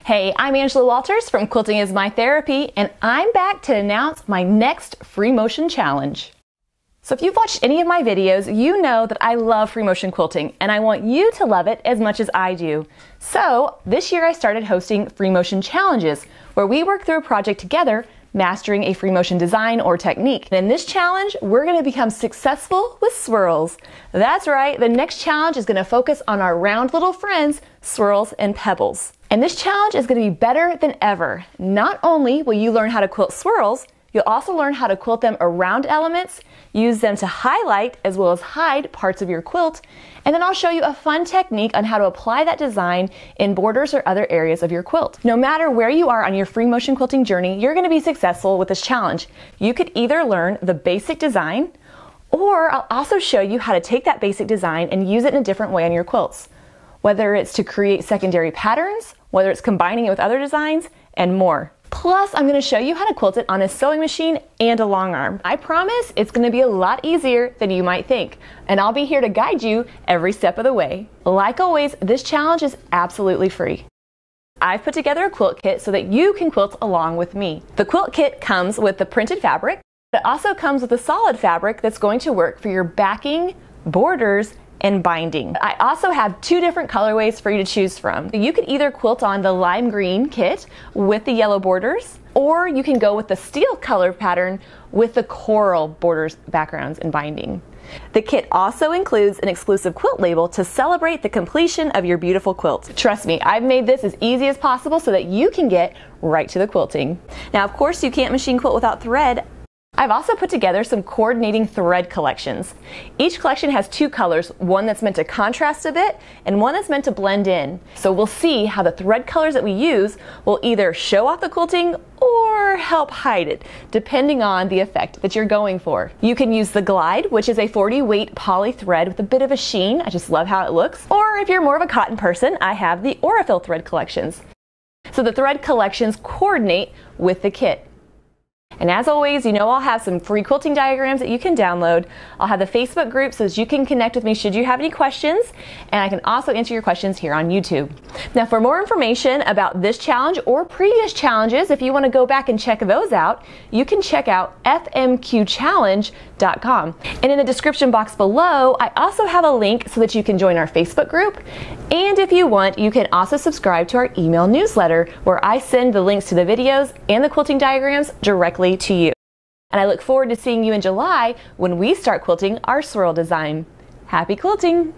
Hey, I'm Angela Walters from Quilting is My Therapy, and I'm back to announce my next Free-motion challenge. So if you've watched any of my videos, you know that I love free-motion quilting, and I want you to love it as much as I do. So this year I started hosting free-motion challenges, where we work through a project together, mastering a free-motion design or technique. In this challenge, we're going to become successful with swirls. That's right, the next challenge is going to focus on our round little friends, swirls and pebbles. And this challenge is going to be better than ever. Not only will you learn how to quilt swirls, you'll also learn how to quilt them around elements, use them to highlight as well as hide parts of your quilt, and then I'll show you a fun technique on how to apply that design in borders or other areas of your quilt. No matter where you are on your free motion quilting journey, you're going to be successful with this challenge. You could either learn the basic design, or I'll also show you how to take that basic design and use it in a different way on your quilts. Whether it's to create secondary patterns, whether it's combining it with other designs, and more. Plus, I'm going to show you how to quilt it on a sewing machine and a long arm. I promise it's going to be a lot easier than you might think, and I'll be here to guide you every step of the way. Like always, this challenge is absolutely free. I've put together a quilt kit so that you can quilt along with me. The quilt kit comes with the printed fabric. It also comes with a solid fabric that's going to work for your backing, borders, and binding. I also have two different colorways for you to choose from. You could either quilt on the lime green kit with the yellow borders, or you can go with the steel color pattern with the coral borders, backgrounds, and binding. The kit also includes an exclusive quilt label to celebrate the completion of your beautiful quilt. Trust me, I've made this as easy as possible so that you can get right to the quilting. Now, of course, you can't machine quilt without thread. I've also put together some coordinating thread collections. Each collection has two colors, one that's meant to contrast a bit and one that's meant to blend in. So we'll see how the thread colors that we use will either show off the quilting or help hide it, depending on the effect that you're going for. You can use the Glide, which is a 40 weight poly thread with a bit of a sheen. I just love how it looks. Or if you're more of a cotton person, I have the Aurifil thread collections. So the thread collections coordinate with the kit. And as always, you know I'll have some free quilting diagrams that you can download. I'll have the Facebook group so that you can connect with me should you have any questions, and I can also answer your questions here on YouTube. Now, for more information about this challenge or previous challenges, if you want to go back and check those out, you can check out fmqchallenge.com. And in the description box below, I also have a link so that you can join our Facebook group. And if you want, you can also subscribe to our email newsletter where I send the links to the videos and the quilting diagrams directly to you. And I look forward to seeing you in July when we start quilting our swirl design. Happy quilting!